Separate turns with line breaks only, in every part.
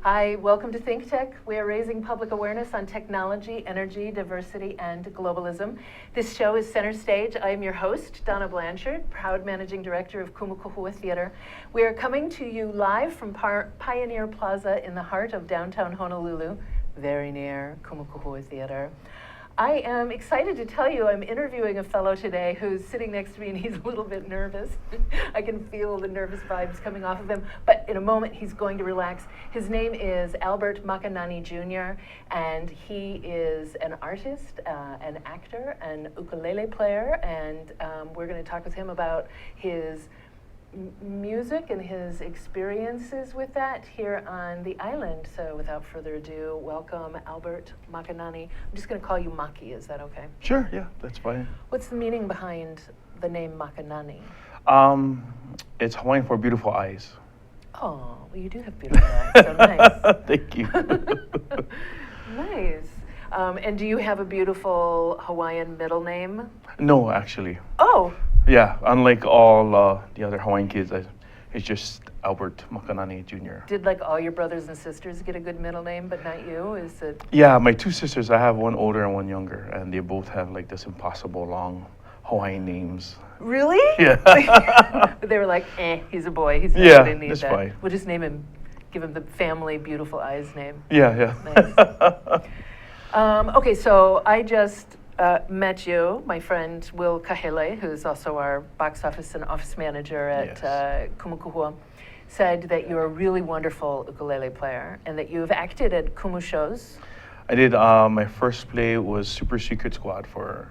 Hi, welcome to Think Tech. We are raising public awareness on technology, energy, diversity, and globalism. This show is Center Stage. I am your host, Donna Blanchard, proud managing director of Kumukuhua Theater. We are coming to you live from Pioneer Plaza in the heart of downtown Honolulu, very near Kumukuhua Theater. I am excited to tell you I'm interviewing a fellow today who's sitting next to me and he's a little bit nervous. I can feel the nervous vibes coming off of him, but in a moment he's going to relax. His name is Albert Makanani Jr., and he is an artist, an actor, an ukulele player, and we're going to talk with him about his music and his experiences with that here on the island. So without further ado, welcome Albert Makanani. I'm just going to call you Maki, is that okay?
Sure, yeah, that's fine.
What's the meaning behind the name Makanani?
It's Hawaiian for beautiful eyes.
Oh, well, you do have beautiful eyes, so nice.
Thank you.
Nice. And do you have a beautiful Hawaiian middle name?
No, actually.
Oh.
Yeah, unlike all the other Hawaiian kids, it's just Albert Makanani Jr.
Did like all your brothers and sisters get a good middle name, but not you? Is it?
Yeah, my two sisters, I have one older and one younger, and they both have like this impossible long Hawaiian names.
Really?
Yeah.
But they were like, he's a boy. He's not
Yeah,
going to need
that's
that.
fine.
We'll just name him, give him the family beautiful eyes name.
Yeah.
Nice. Okay, so I just met you, my friend Will Kahele, who's also our box office and office manager at Kumukuhua, said that you're a really wonderful ukulele player and that you've acted at Kumu shows.
I did. My first play was Super Secret Squad for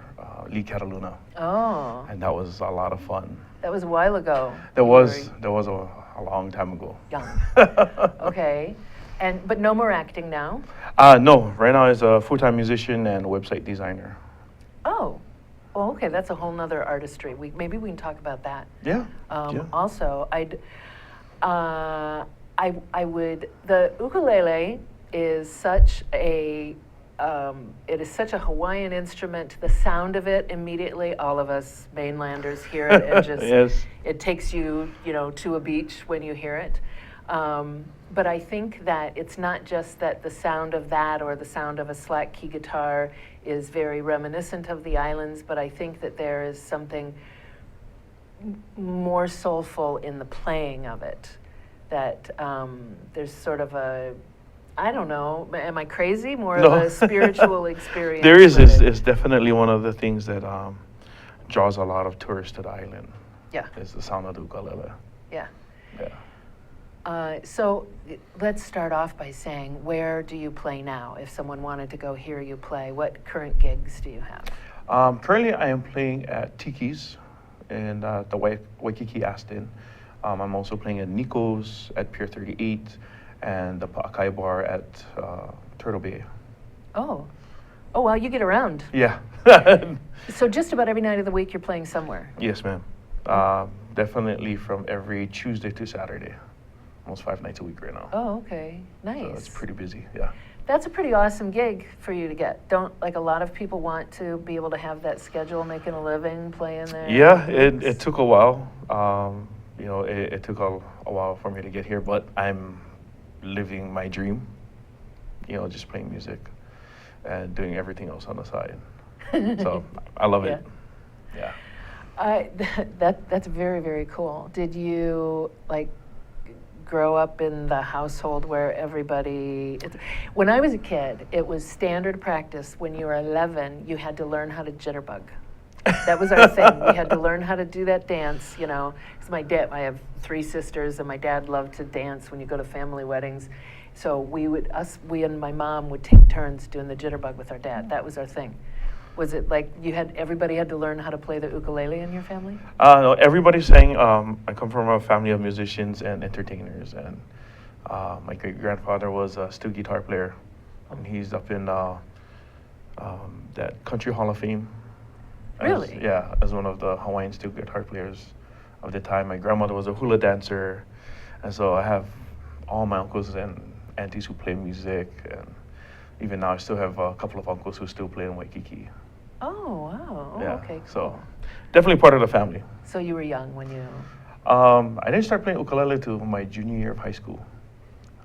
Lee Cataluna.
Oh.
And that was a lot of fun.
That was a while ago.
That was a long time ago.
Young. Okay. But no more acting now?
No, right now I'm a full-time musician and website designer.
Oh, well, okay, that's a whole nother artistry. Maybe we can talk about that.
Yeah.
Also, the ukulele is such a Hawaiian instrument. The sound of it immediately, all of us mainlanders hear it, and just
Yes.
it takes you, to a beach when you hear it. But I think that it's not just that the sound of that or the sound of a slack key guitar is very reminiscent of the islands, but I think that there is something more soulful in the playing of it. That there's sort of I don't know, am I crazy? More
No.
of a spiritual experience.
There is.
with it.
It's definitely one of the things that draws a lot of tourists to the island.
Yeah.
Is the sound of the ukulele.
Yeah.
Yeah.
So let's start off by saying, where do you play now? If someone wanted to go hear you play, what current gigs do you have?
Currently, I am playing at Tiki's in the Waikiki Aston. I'm also playing at Nico's at Pier 38 and the Pa'akai Bar at Turtle Bay.
Oh, well, you get around.
Yeah.
So just about every night of the week you're playing somewhere?
Yes, ma'am. Definitely from every Tuesday to Saturday. Almost 5 nights a week right now.
Oh, okay. Nice.
So it's pretty busy, yeah.
That's a pretty awesome gig for you to get. Don't, like, a lot of people want to be able to have that schedule, making a living, playing there?
Yeah, it took a while. It took a while for me to get here, but I'm living my dream, just playing music and doing everything else on the side. So I love it. Yeah.
That's very, very cool. Did you, grow up in the household where when I was a kid, it was standard practice when you were 11, you had to learn how to jitterbug. That was our thing. We had to learn how to do that dance, because I have 3 sisters, and my dad loved to dance when you go to family weddings. So we and my mom would take turns doing the jitterbug with our dad. That was our thing. Was it like everybody had to learn how to play the ukulele in your family?
No, everybody sang. I come from a family of musicians and entertainers, and my great-grandfather was a steel guitar player, and he's up in that Country Hall of Fame.
Really?
As one of the Hawaiian steel guitar players of the time. My grandmother was a hula dancer, and so I have all my uncles and aunties who play music, and even now I still have a couple of uncles who still play in Waikiki.
Oh, wow. Oh,
Yeah,
okay, cool.
so definitely part of the family.
So you were young when you...
I didn't start playing ukulele till my junior year of high school.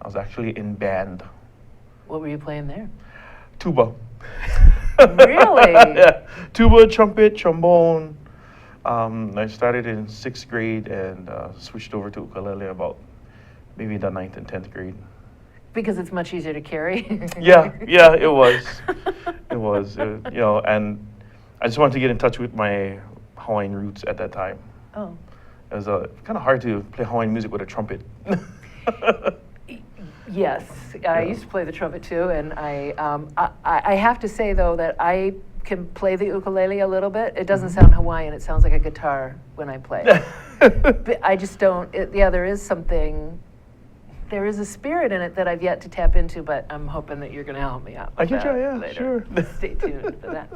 I was actually in band.
What were you playing there?
Tuba.
Really?
Yeah, tuba, trumpet, trombone. I started in 6th grade and switched over to ukulele about maybe the 9th and 10th grade.
Because it's much easier to carry?
Yeah, it was. It was, you know, and I just wanted to get in touch with my Hawaiian roots at that time.
Oh.
It was kind of hard to play Hawaiian music with a trumpet.
Yes, I used to play the trumpet too, and I have to say though that I can play the ukulele a little bit. It doesn't sound Hawaiian, it sounds like a guitar when I play. But I just don't, there is something, there is a spirit in it that I've yet to tap into, but I'm hoping that you're going to help me out with
I can
that
try, yeah,
later.
sure.
Stay tuned for that.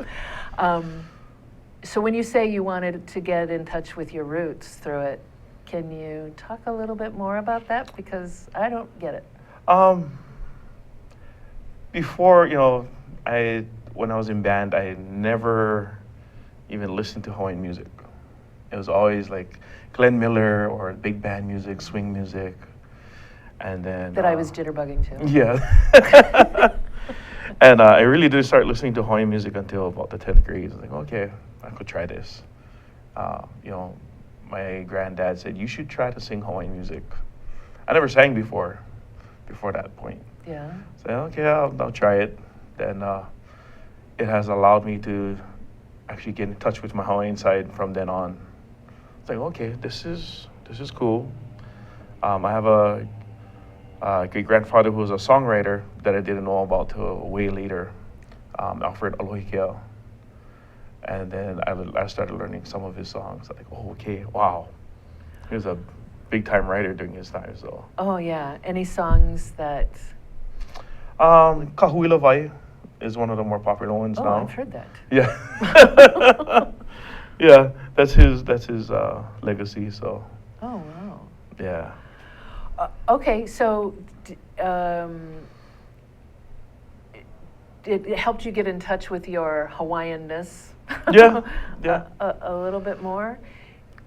So when you say you wanted to get in touch with your roots through it, can you talk a little bit more about that? Because I don't get it.
Before, you know, when I was in band, I never even listened to Hawaiian music. It was always like Glenn Miller or big band music, swing music, and then
That I was jitterbugging too.
Yeah. And I really did start listening to Hawaiian music until about the 10th grade. I was like, okay, I could try this. You know, my granddad said, you should try to sing Hawaiian music. I never sang before that point.
Yeah.
So, okay, I'll try it. Then it has allowed me to actually get in touch with my Hawaiian side from then on. It's like, okay, this is cool. I have a great grandfather who was a songwriter that I didn't know about till way later, Alfred Alohikia. And then I started learning some of his songs. Like, oh, okay, wow. He was a big time writer during his time. So.
Oh yeah. Any songs that?
Kahuila Vai is one of the more popular ones now.
Oh, I've heard that.
Yeah. Yeah, that's his legacy. So.
Oh wow.
Yeah.
Okay, so it helped you get in touch with your Hawaiianness.
Yeah, yeah.
A little bit more.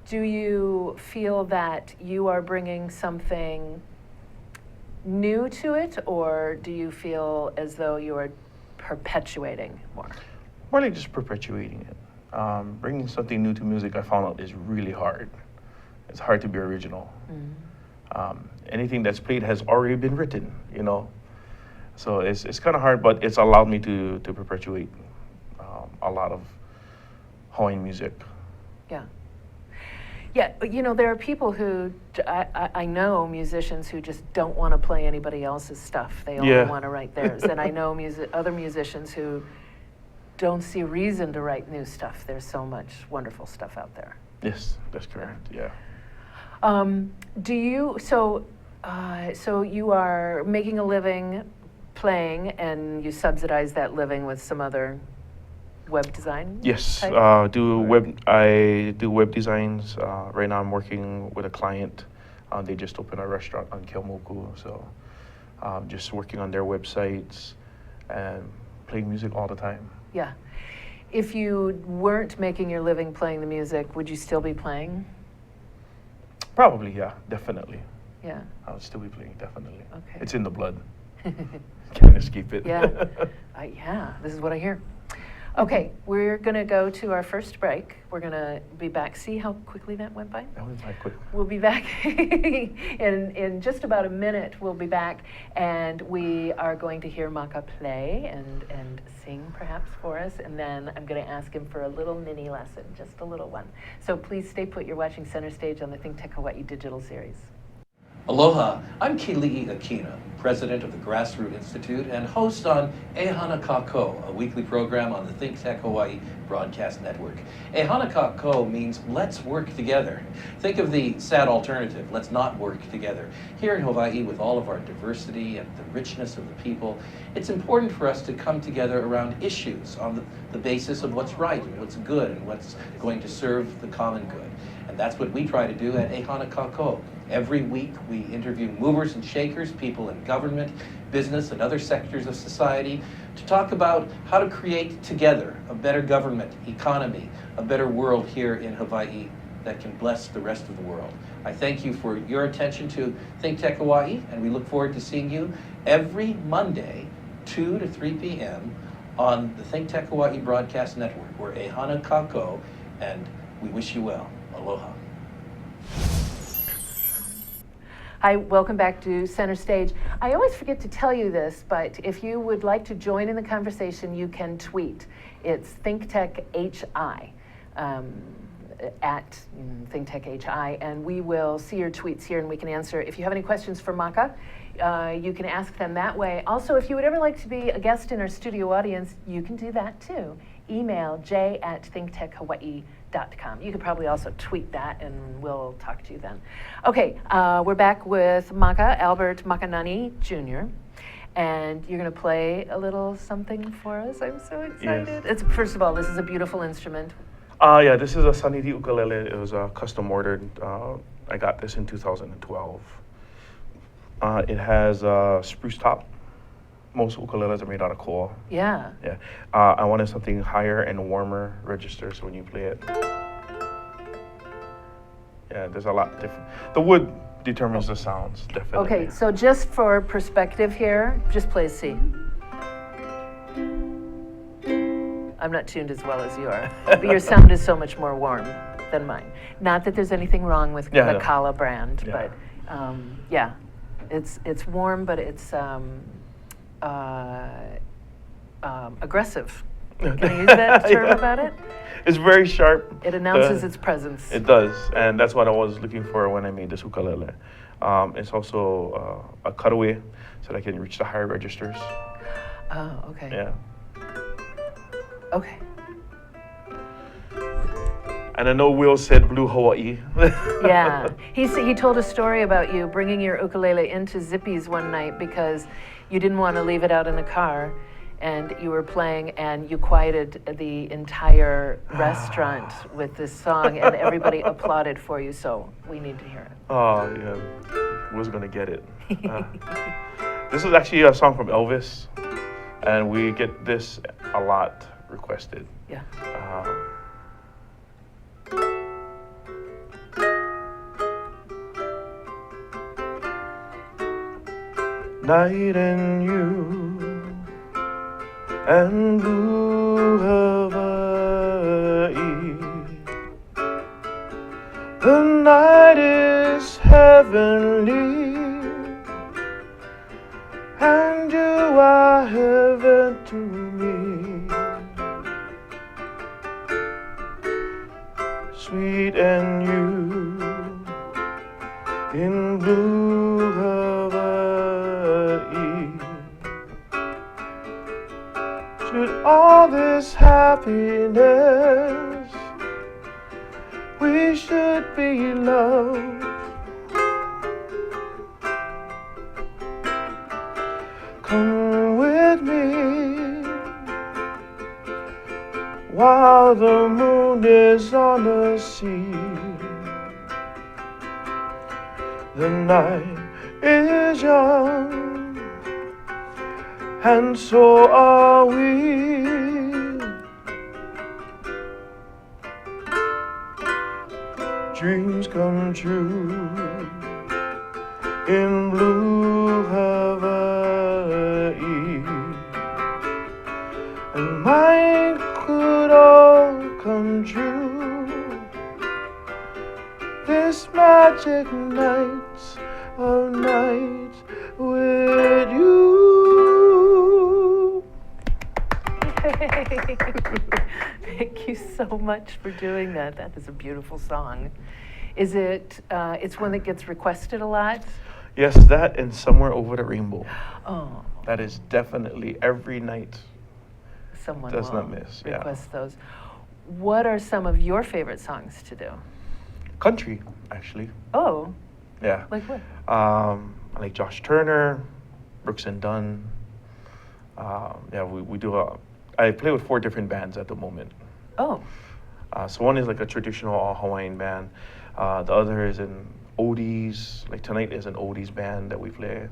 Do you feel that you are bringing something new to it, or do you feel as though you are perpetuating more?
More like just perpetuating it. Bringing something new to music, I found out, is really hard. It's hard to be original. Mm. Anything that's played has already been written, you know. So it's kind of hard, but it's allowed me to perpetuate a lot of Hawaiian music.
Yeah. Yeah, but you know, there are people who, I know musicians who just don't want to play anybody else's stuff. They only want to write theirs. And I know other musicians who don't see reason to write new stuff. There's so much wonderful stuff out there.
Yes, that's correct, yeah.
So you are making a living playing, and you subsidize that living with some other web design?
Yes,
type?
I do web designs. Right now I'm working with a client. They just opened a restaurant on Keaumoku, so just working on their websites and playing music all the time.
Yeah. If you weren't making your living playing the music, would you still be playing?
Probably, yeah, definitely.
Yeah.
I would still be playing, definitely.
Okay.
It's in the blood. Can't escape it.
Yeah. Yeah, this is what I hear. Okay, we're going to go to our first break. We're going to be back. See how quickly that went by?
That went by quick.
We'll be back in just about a minute. We'll be back, and we are going to hear Maka play and sing perhaps for us, and then I'm going to ask him for a little mini lesson, just a little one. So please stay put. You're watching Center Stage on the Think Tech Hawaii digital series.
Aloha, I'm Kili'i Akina, president of the Grassroot Institute and host on Ehana Kako, a weekly program on the Think Tech Hawaii broadcast network. Ehana Kako means let's work together. Think of the sad alternative, let's not work together. Here in Hawaii, with all of our diversity and the richness of the people, it's important for us to come together around issues on the basis of what's right and what's good and what's going to serve the common good. And that's what we try to do at Ehana Kako. Every week we interview movers and shakers, people in government, business, and other sectors of society to talk about how to create together a better government, economy, a better world here in Hawaii that can bless the rest of the world. I thank you for your attention to Think Tech Hawaii, and we look forward to seeing you every Monday, 2 to 3 p.m. on the Think Tech Hawaii broadcast network. We're Ehana Kako, and we wish you well. Aloha.
Hi, welcome back to Center Stage. I always forget to tell you this, but if you would like to join in the conversation, you can tweet. It's ThinkTechHI, at ThinkTechHI, and we will see your tweets here and we can answer. If you have any questions for Maka, you can ask them that way. Also, if you would ever like to be a guest in our studio audience, you can do that too. Email j@thinktechhawaii.com. You could probably also tweet that and we'll talk to you then. Okay, we're back with Maka, Albert Makanani Jr., and you're going to play a little something for us. I'm so excited.
Yes.
First of all, this is a beautiful instrument.
Yeah, this is a Sanidi ukulele. It was custom ordered. I got this in 2012. It has a spruce top. Most ukuleles are made out of coal.
Yeah.
Yeah. I wanted something higher and warmer registers when you play it. Yeah, there's a lot different. The wood determines the sounds, definitely.
Okay, so just for perspective here, just play C. I'm not tuned as well as you are, but your sound is so much more warm than mine. Not that there's anything wrong with the Kala brand, but yeah, it's warm, but it's aggressive. Can I use that term about it?
It's very sharp.
It announces its presence.
It does, and that's what I was looking for when I made this ukulele. It's also a cutaway, so that I can reach the higher registers.
Oh, okay.
Yeah.
Okay.
And I know Will said Blue Hawaii.
Yeah. He told a story about you bringing your ukulele into Zippy's one night because you didn't want to leave it out in the car, and you were playing and you quieted the entire restaurant with this song, and everybody applauded for you, so we need to hear it.
Oh, yeah. Will's going to get it. This is actually a song from Elvis, and we get this a lot requested.
Yeah.
Night and you and blue Hawaii. The night is heavenly, and you are heaven to me. Sweet and you in blue Hawaii. Should all this happiness, we should be loved. Come with me while the moon is on the sea. The night is young, and so are we. Dreams come true in blue Hawaii, and mine could all come true. This magic night of nights with you.
Thank you so much for doing that. That is a beautiful song. Is it, it's one that gets requested a lot?
Yes, that and Somewhere Over the Rainbow.
Oh,
That is definitely every night.
someone
Does
will
not miss, yeah.
request those. What are some of your favorite songs to do?
Country, actually.
Oh,
Yeah.
like what?
I like Josh Turner, Brooks and Dunn. Yeah, we do I play with 4 different bands at the moment.
Oh,
So one is like a traditional all Hawaiian band. The other is an oldies. Like tonight is an oldies band that we play.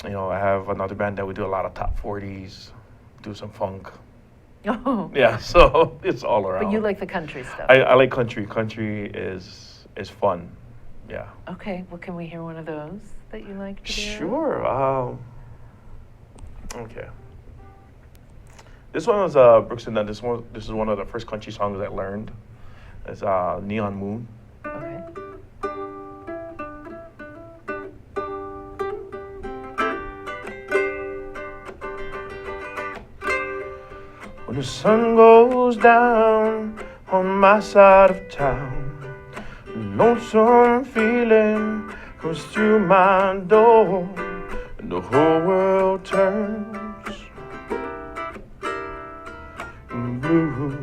You know, I have another band that we do a lot of top 40s, do some funk.
oh.
Yeah, so it's all around.
But you like the country stuff.
I like country. Country is fun. Yeah.
Okay, well, can we hear one of those that you like to do?
Sure. Okay. This one was Brooks and Dunn. This is one of the first country songs I learned. It's Neon Moon.
Okay.
When the sun goes down on my side of town, a lonesome feeling comes through my door, and the whole world turns blue.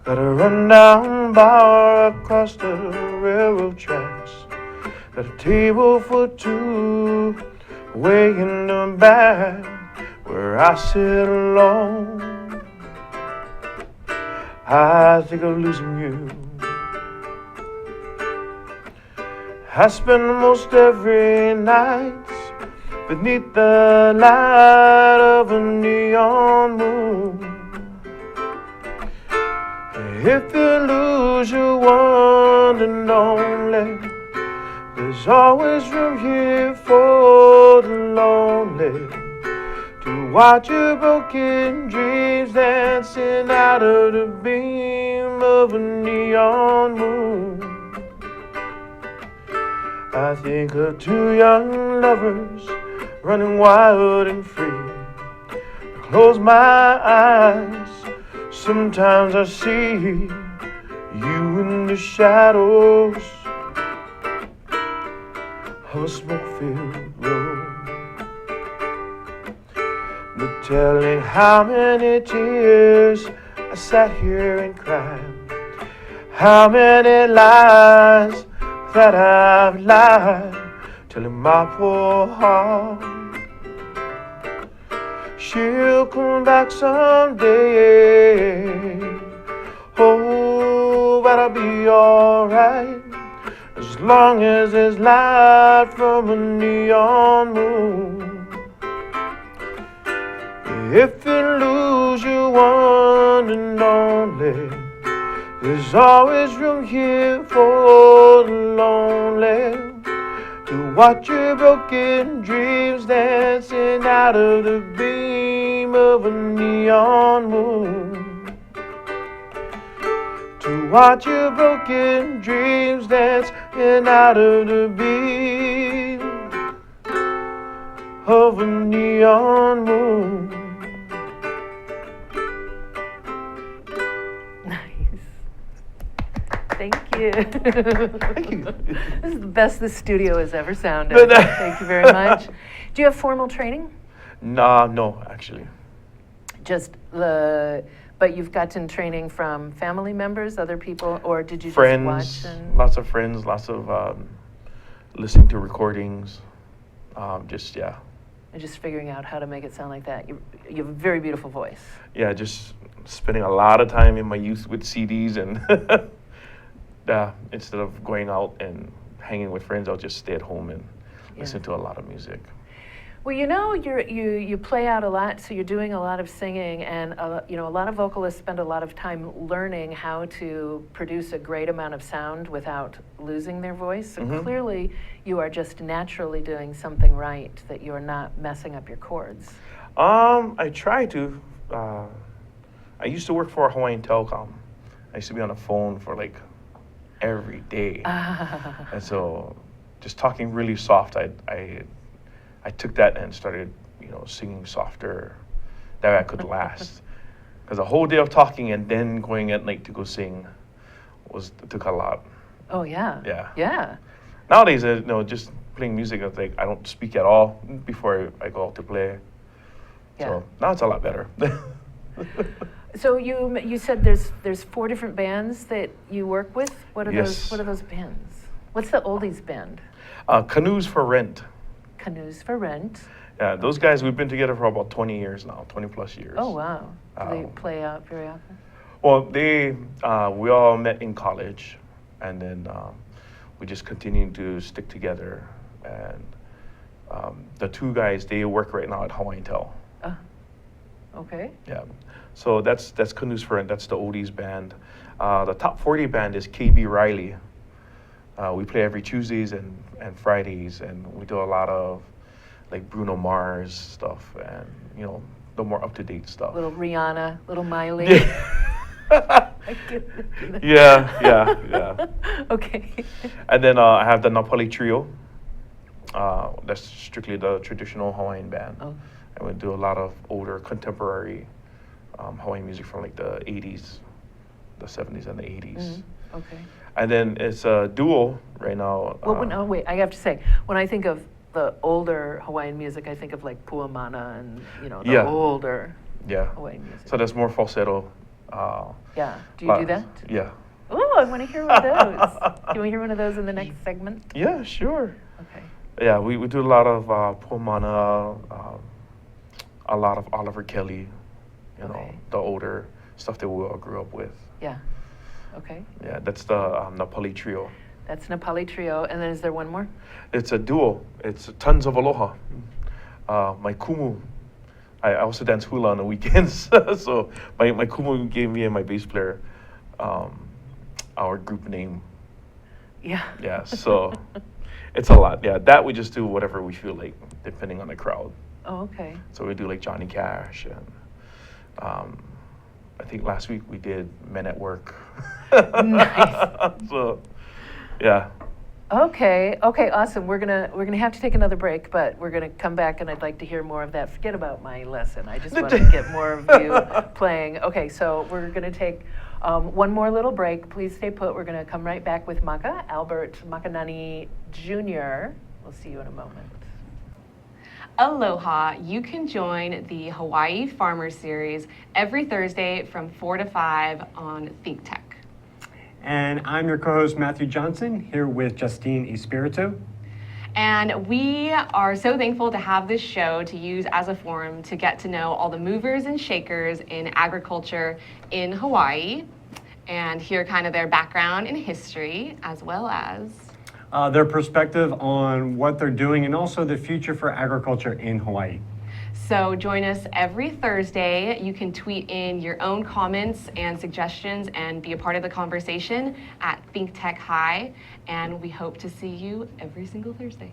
Got a rundown bar across the railroad tracks, got a table for 2 way in the back where I sit alone. I think of losing you. I spend most every night beneath the light of a neon moon. If you lose your one and only, there's always room here for the lonely to watch your broken dreams dancing out of the beam of a neon moon. I think of 2 young lovers running wild and free. I close my eyes, sometimes I see you in the shadows of a smoke-filled room. No telling how many tears I sat here and cried, how many lies that I've lied, telling my poor heart she'll come back someday. Oh, but I'll be alright as long as there's light from a neon moon. If you lose your one and only, there's always room here for the lonely to watch your broken dreams dancing out of the beam of a neon moon. To watch your broken dreams dancing out of the beam of a neon moon.
Thank you.
Thank you.
This is the best this studio has ever sounded. Thank you very much. Do you have formal training?
No, actually.
But you've gotten training from family members, other people, or did you
Friends,
just watch? And
lots of friends, lots of listening to recordings. Yeah.
and just figuring out how to make it sound like that. You have a very beautiful voice.
Yeah, just spending a lot of time in my youth with CDs and instead of going out and hanging with friends, I'll just stay at home and listen to a lot of music.
Well, you know, you play out a lot, so you're doing a lot of singing, and a lot of vocalists spend a lot of time learning how to produce a great amount of sound without losing their voice. So clearly, you are just naturally doing something right, that you're not messing up your chords.
I try to. I used to work for a Hawaiian telecom. I used to be on the phone for like every day, and so just talking really soft. I took that and started, singing softer, that I could last. Because a whole day of talking and then going at night to go sing took a lot.
Oh, yeah.
Yeah.
Yeah.
Nowadays, just playing music, it's like I don't speak at all before I go out to play.
Yeah.
So now it's a lot better.
So you said there's 4 different bands that you work with. What are
Yes.
those bands? What's the oldies band?
Canoes for Rent.
Canoes for Rent.
Yeah, those guys, we've been together for about 20 years now, 20 plus years.
Oh wow. Do they
Um,
play out very often?
Well, we all met in college, and then we just continued to stick together. And the 2 guys, they work right now at Hawaiian.
Okay.
Yeah. So that's Canoes for Rent. That's the oldies band. The top 40 band is KB Riley. We play every Tuesdays and Fridays, and we do a lot of like Bruno Mars stuff, and the more up to date stuff.
Little Rihanna, little Miley.
Yeah.
Okay.
And then I have the Napali Trio. That's strictly the traditional Hawaiian band.
Oh.
And we do a lot of older contemporary Hawaiian music from like the 80s, the 70s and the 80s.
Okay.
And then it's a duo right now.
Well, wait, I have to say, when I think of the older Hawaiian music, I think of like Puamana and, the
Yeah.
older
Yeah.
Hawaiian music.
So there's more falsetto.
Yeah. Do you do that?
Yeah.
Oh, I want to hear one of those. Can we hear one of those in the next segment?
Yeah, sure.
Okay.
Yeah, we do a lot of Puamana, a lot of Oliver Kelly,
Okay.
the older stuff that we all grew up with.
Yeah. Okay.
Yeah, that's the Napali Trio.
That's Napali Trio. And then is there one more?
It's a duo. It's Tons of Aloha. My kumu, I also dance hula on the weekends. So my kumu gave me and my bass player our group name.
Yeah.
Yeah, so it's a lot. Yeah, that we just do whatever we feel like, depending on the crowd.
Oh, okay.
So we do like Johnny Cash, and I think last week we did Men at Work.
Nice.
So, yeah.
Okay, awesome. We're gonna have to take another break, but we're gonna come back, and I'd like to hear more of that. Forget about my lesson. I just want to get more of you playing. Okay, so we're gonna take one more little break. Please stay put. We're gonna come right back with Maka, Albert Makanani Jr. We'll see you in a moment.
Aloha! You can join the Hawaii Farmer Series every Thursday from 4 to 5 on Think Tech.
And I'm your co-host, Matthew Johnson, here with Justine Espiritu.
And we are so thankful to have this show to use as a forum to get to know all the movers and shakers in agriculture in Hawaii and hear kind of their background and history, as well as
Their perspective on what they're doing and also the future for agriculture in Hawaii.
So join us every Thursday. You can tweet in your own comments and suggestions and be a part of the conversation at Think Tech High. And we hope to see you every single Thursday.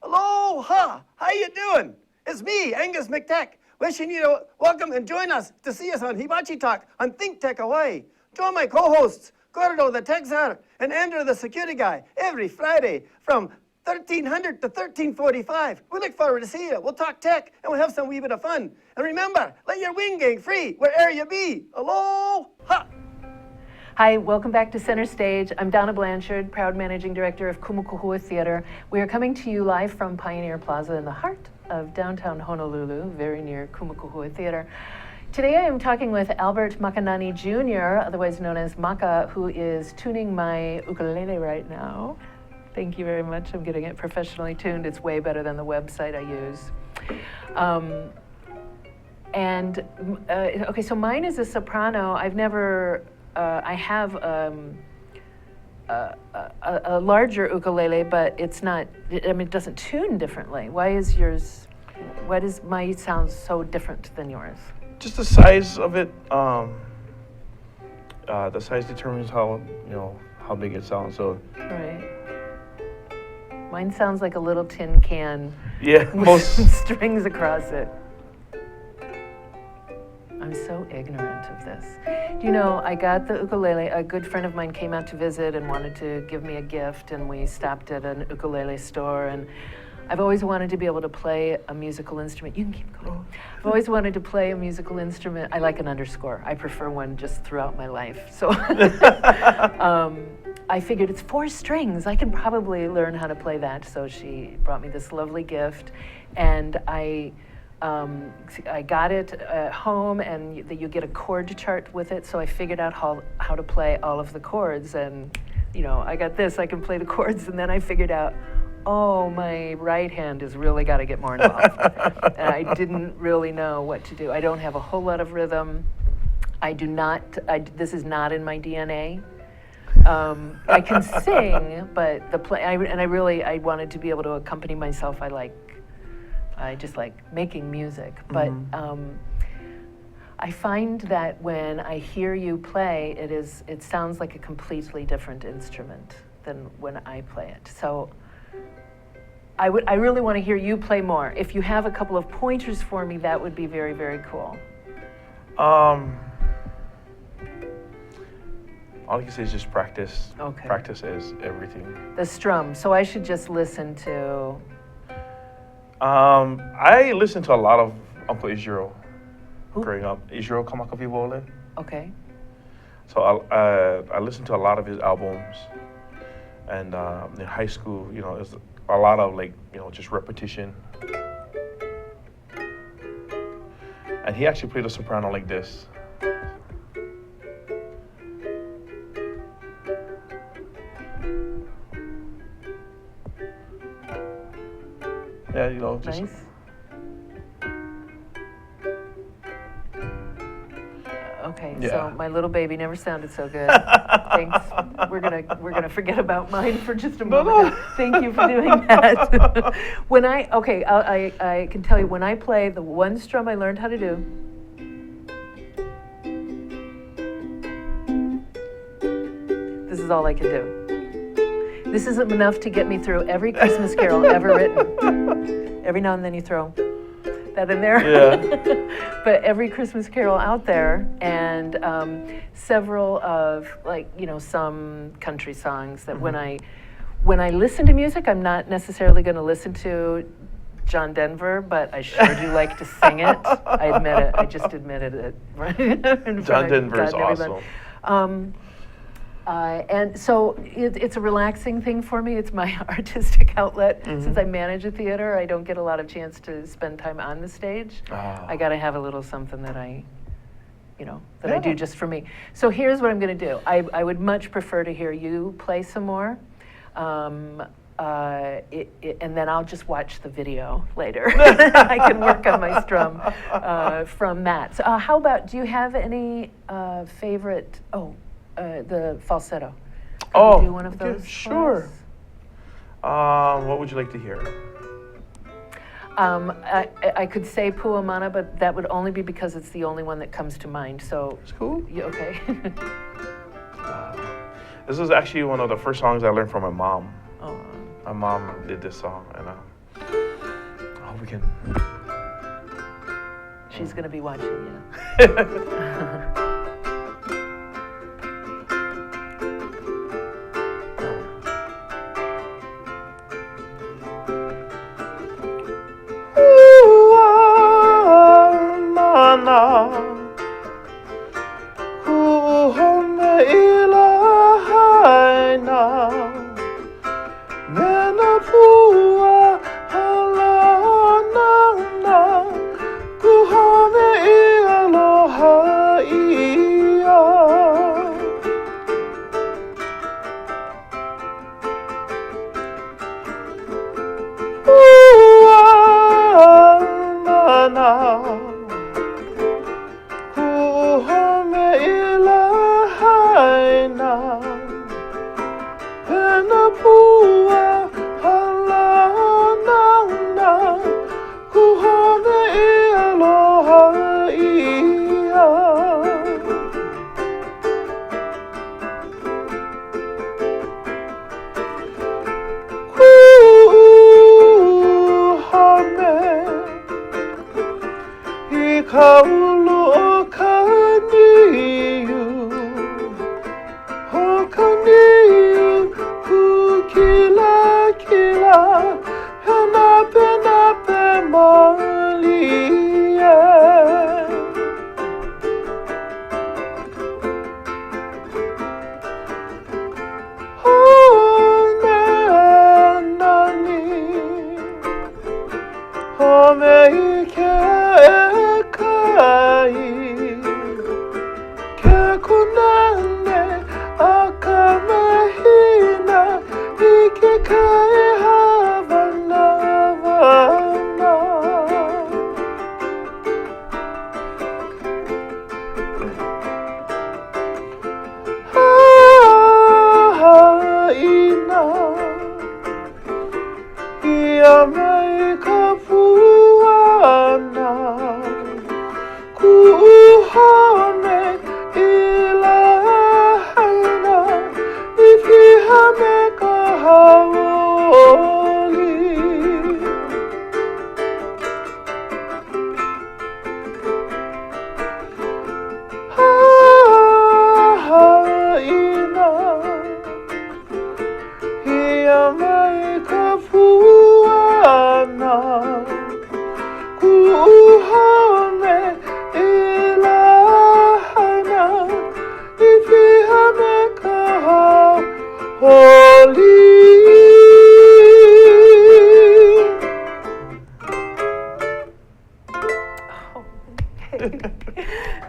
Aloha! How you doing? It's me, Angus McTech, wishing you to welcome and join us to see us on Hibachi Talk on Think Tech Hawaii. Join my co-hosts, Gordo the Tech Czar and Andrew the Security Guy, every Friday from 1300 to 1345. We look forward to seeing you. We'll talk tech and we'll have some wee bit of fun. And remember, let your wing gang free wherever you be. Aloha!
Hi, welcome back to Center Stage. I'm Donna Blanchard, proud managing director of Kumukuhua Theater. We are coming to you live from Pioneer Plaza in the heart of downtown Honolulu, very near Kumukuhua Theater. Today I am talking with Albert Makanani Jr., otherwise known as Maka, who is tuning my ukulele right now. Thank you very much. I'm getting it professionally tuned. It's way better than the website I use. Okay, so mine is a soprano. I've never, I have a larger ukulele, but it's not, I mean, it doesn't tune differently. Why does my sound so different than yours?
Just the size of it. The size determines how big it sounds. So
Right. Mine sounds like a little tin can
yeah,
with
most
some strings across it. I'm so ignorant of this. Do you know, I got the ukulele, a good friend of mine came out to visit and wanted to give me a gift, and we stopped at an ukulele store, and I've always wanted to be able to play a musical instrument. You can keep going. I've always wanted to play a musical instrument. I like an underscore. I prefer one just throughout my life. So I figured it's 4 strings. I can probably learn how to play that. So she brought me this lovely gift, and I got it at home, and you get a chord chart with it. So I figured out how to play all of the chords, and I got this. I can play the chords, and then I figured out, oh, my right hand has really got to get more involved. And I didn't really know what to do. I don't have a whole lot of rhythm. This is not in my DNA. I can sing, but I wanted to be able to accompany myself. I just like making music. But I find that when I hear you play, it sounds like a completely different instrument than when I play it. So I really want to hear you play more. If you have a couple of pointers for me, that would be very, very cool.
All I can say is just practice.
Okay.
Practice is everything.
The strum. So I should just listen to.
I listened to a lot of Uncle Israel
Who?
growing up. Israel Kamakavivole.
Okay.
So I listened to a lot of his albums, and in high school, it was a lot of just repetition. And he actually played a soprano like this. Yeah, just
Nice. Okay,
Yeah.
so my little baby never sounded so good. Thanks. We're gonna forget about mine for just a moment. Thank you for doing that. I can tell you, when I play the one strum I learned how to do. This is all I can do. This isn't enough to get me through every Christmas carol ever written. Every now and then you throw that in there.
Yeah.
But every Christmas carol out there, and several of some country songs that when I listen to music, I'm not necessarily going to listen to John Denver, but I sure do like to sing it. I admit it. I just admitted it. Right?
John Denver is awesome.
And so it's a relaxing thing for me. It's my artistic outlet. Since I manage a theater, I don't get a lot of chance to spend time on the stage. I got to have a little something that I do just for me. So here's what I'm going to do. I would much prefer to hear you play some more. And then I'll just watch the video later. I can work on my strum from that. So how about, do you have any favorite, the falsetto? Can you do one of
okay,
those?
sure. What would you like to hear?
I could say Puamana, but that would only be because it's the only one that comes to mind. So,
It's cool.
Okay.
This is actually one of the first songs I learned from my mom.
Oh.
My mom did this song, and I hope we can.
She's going to be watching you.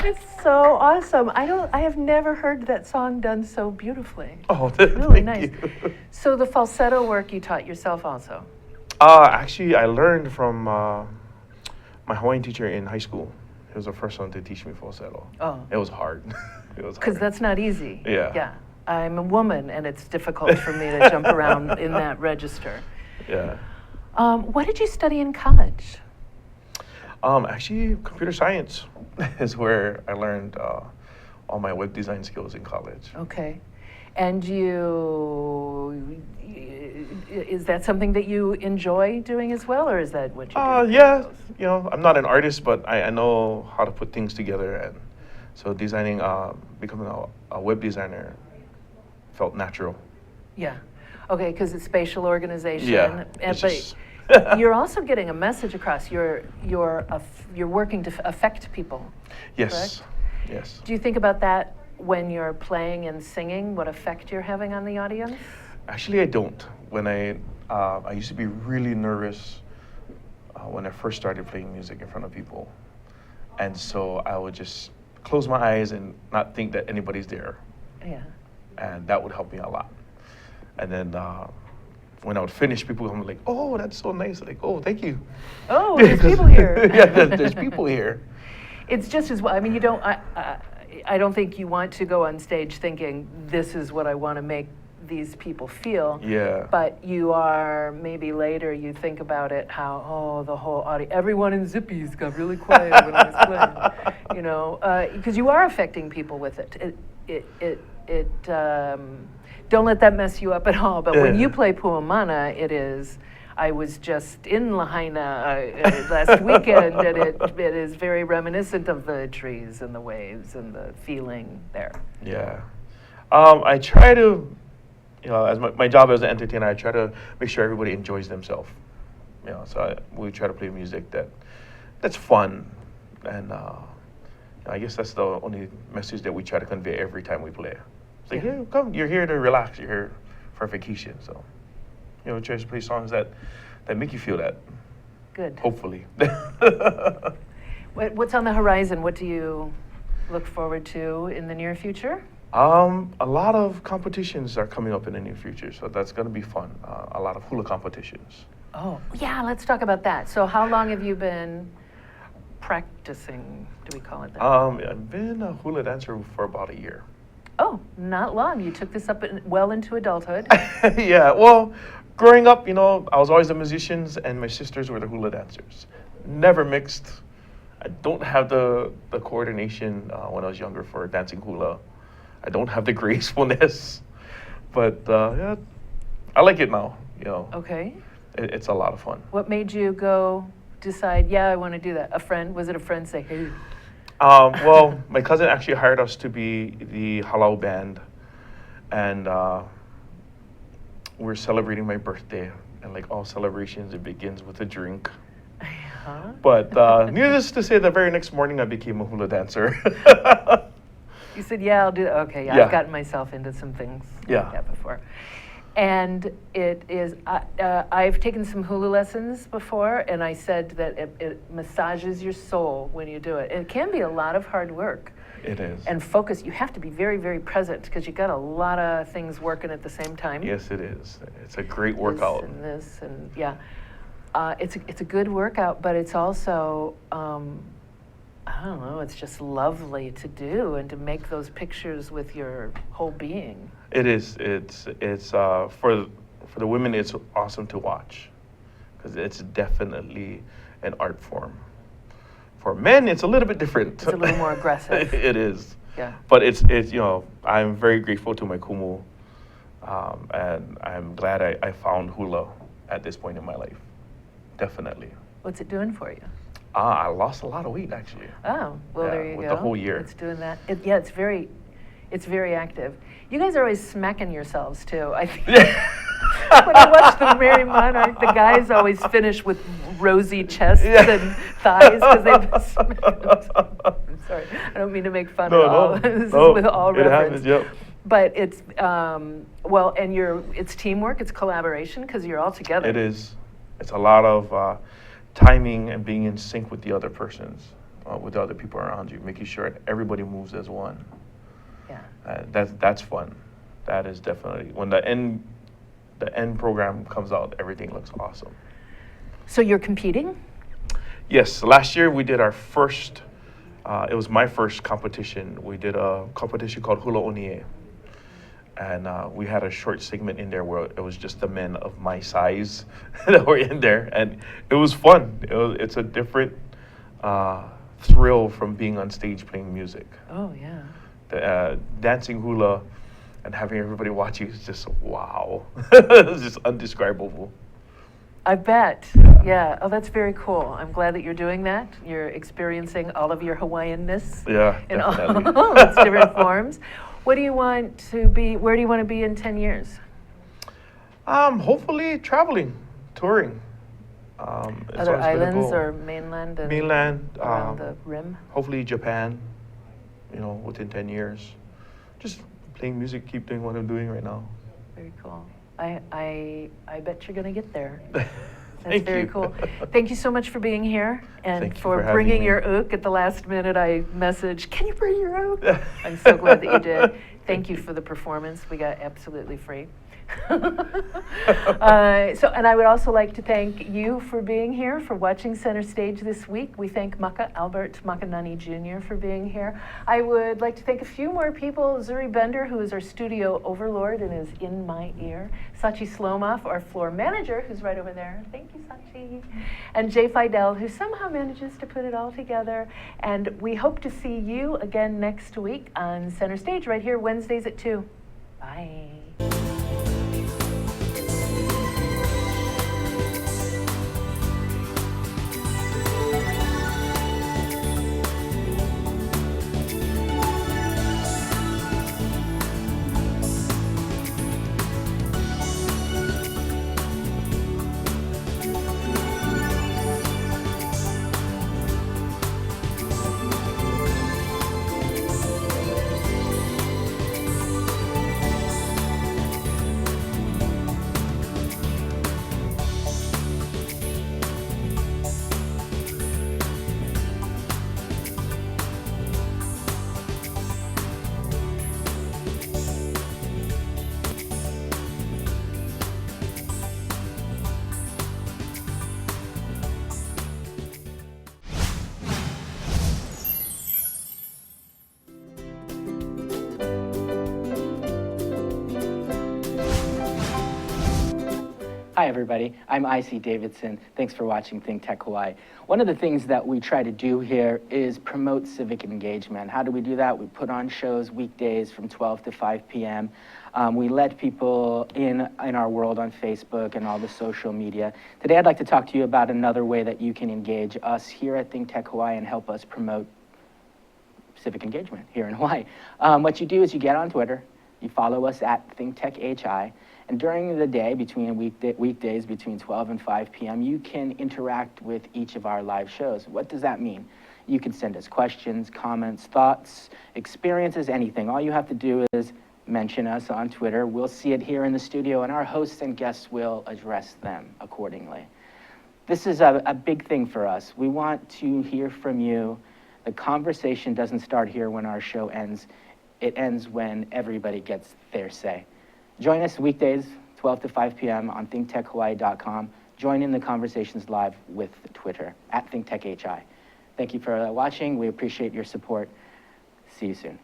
It's so awesome. I have never heard that song done so beautifully.
Oh,
Really
thank
nice.
you.
So the falsetto work you taught yourself also?
Actually, I learned from my Hawaiian teacher in high school. He was the first one to teach me falsetto.
Oh.
It was hard. It was
Because
hard.
that's not easy.
Yeah.
Yeah. I'm a woman, and it's difficult for me to jump around in that register.
Yeah.
What did you study in college?
Actually, computer science is where I learned all my web design skills in college.
Okay. And is that something that you enjoy doing as well, or is that what you do?
Yeah, you know, I'm not an artist, but I know how to put things together, and so designing, becoming a web designer felt natural.
Yeah. Okay, because it's spatial organization.
Yeah,
And,
it's
but
just-
you're also getting a message across. You're working to affect people.
Yes,
correct?
yes.
Do you think about that when you're playing and singing? What effect you're having on the audience?
Actually, I don't. When I used to be really nervous when I first started playing music in front of people, and so I would just close my eyes and not think that anybody's there,
Yeah.
and that would help me a lot. And then when I would finish, people would be like, "Oh, that's so nice!" Like, "Oh, thank you."
Oh, there's people here.
Yeah, there's people here.
It's just as well. I mean, you don't. I don't think you want to go on stage thinking this is what I want to make these people feel.
Yeah.
But you are maybe later you think about it how the whole audience, everyone in Zippy's got really quiet when I was playing, you know, because you are affecting people with it. Don't let that mess you up at all. But when
Yeah.
you play Puamana, it is. I was just in Lahaina last weekend, and it is very reminiscent of the trees and the waves and the feeling there.
Yeah. I try to, you know, as my job as an entertainer, I try to make sure everybody enjoys themselves. You know, so we try to play music that's fun, and I guess that's the only message that we try to convey every time we play. It's like,
Yeah.
yeah, come, you're here to relax, you're here for vacation, so you know, try to play songs that make you feel that.
Good.
Hopefully.
What's on the horizon? What do you look forward to in the near future?
A lot of competitions are coming up in the near future, so that's going to be fun. A lot of hula competitions.
Oh, yeah, let's talk about that. So how long have you been practicing, do we call it that?
I've been a hula dancer for about a year.
Oh, not long. You took this up well into adulthood.
Yeah, well, growing up, you know, I was always the musicians, and my sisters were the hula dancers. Never mixed. I don't have the coordination when I was younger for dancing hula. I don't have the gracefulness, but yeah, I like it now. You know,
Okay.
it's a lot of fun.
What made you decide, yeah, I want to do that? A friend? Was it a friend say, hey?
Well, my cousin actually hired us to be the halau band, and we're celebrating my birthday. And like all celebrations, it begins with a drink. But needless to say, the very next morning I became a hula dancer.
You said, yeah, I'll do that. Okay, yeah,
Yeah.
I've gotten myself into some things
Yeah.
like that before. And it is, I've taken some hula lessons before, and I said that it massages your soul when you do it. It can be a lot of hard work.
It is.
And focus, you have to be very, very present because you got a lot of things working at the same time.
Yes, it is. It's a great workout.
This and yeah. It's a good workout, but it's also, I don't know, it's just lovely to do and to make those pictures with your whole being.
It is. It's for the women. It's awesome to watch because it's definitely an art form. For men, it's a little bit different.
It's a little more aggressive.
It is.
Yeah.
But it's I'm very grateful to my kumu, and I'm glad I found hula at this point in my life. Definitely.
What's it doing for you?
I lost a lot of weight actually.
Oh, well,
Yeah,
there you
with
go.
the whole year.
It's doing that. Yeah, it's very active. You guys are always smacking yourselves too. I think when I watch the Merry Monarch, the guys always finish with rosy chests and thighs because they've been smacking themselves. I'm sorry, I don't mean to make fun at all. This is with all
it
reverence.
happens. Yep.
But it's well, and it's teamwork, it's collaboration because you're all together.
It is. It's a lot of timing and being in sync with the other persons, with the other people around you, making sure that everybody moves as one.
Yeah.
That's fun. That is definitely when the end program comes out, everything looks awesome.
So you're competing?
Yes, last year we did our first. It was my first competition. We did a competition called Hula Onie. And we had a short segment in there where it was just the men of my size that were in there. And it was fun. It's a different thrill from being on stage playing music.
Oh, yeah.
Dancing hula and having everybody watch you is just wow. It's just indescribable.
I bet. Yeah. Oh, that's very cool. I'm glad that you're doing that. You're experiencing all of your Hawaiian-ness
Yeah,
in
definitely.
all its different forms. What do you want to be? Where do you want to be in 10 years?
Hopefully traveling, touring. It's
Other
always been a
islands
goal.
or mainland? And
Mainland,
around the rim?
hopefully Japan, within 10 years. Just playing music, keep doing what I'm doing right now.
Very cool. I bet you're going to get there. That's
Thank
very
you.
cool. Thank you so much for being here and
Thank you
for
for having
bringing
me.
your ook at the last minute. I messaged, can you bring your ook? I'm so glad that you did. Thank you for the performance. We got absolutely free. And I would also like to thank you for being here, for watching Center Stage this week. We thank Maka, Albert Makanani Jr. for being here. I would like to thank a few more people. Zuri Bender, who is our studio overlord and is in my ear. Sachi Slomoff, our floor manager, who's right over there. Thank you, Sachi. And Jay Fidel, who somehow manages to put it all together. And we hope to see you again next week on Center Stage, right here, Wednesdays at 2. Bye.
Hi everybody, I'm IC Davidson. Thanks for watching Think Tech Hawaii. One of the things that we try to do here is promote civic engagement. How do we do that? We put on shows weekdays from 12 to 5 p.m. We let people in our world on Facebook and all the social media. Today I'd like to talk to you about another way that you can engage us here at Think Tech Hawaii and help us promote civic engagement here in Hawaii. What you do is you get on Twitter, you follow us at ThinkTechHI, And during the day, between weekdays between 12 and 5 p.m., you can interact with each of our live shows. What does that mean? You can send us questions, comments, thoughts, experiences, anything. All you have to do is mention us on Twitter. We'll see it here in the studio, and our hosts and guests will address them accordingly. This is a big thing for us. We want to hear from you. The conversation doesn't start here when our show ends. It ends when everybody gets their say. Join us weekdays, 12 to 5 p.m. on thinktechhawaii.com. Join in the conversations live with Twitter, @thinktechhi. Thank you for watching. We appreciate your support. See you soon.